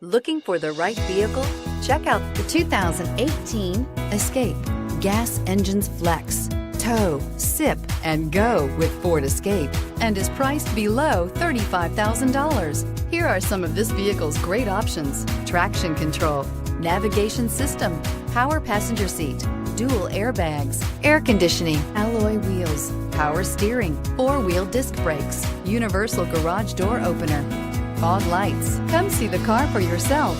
Looking for the right vehicle? Check out the 2018 Escape. Gas engines flex, tow, sip, and go with Ford Escape, and is priced below $35,000. Here are some of this vehicle's great options: traction control, navigation system, power passenger seat, dual airbags, air conditioning, alloy wheels, power steering, four-wheel disc brakes, universal garage door opener, fog lights. Come see the car for yourself.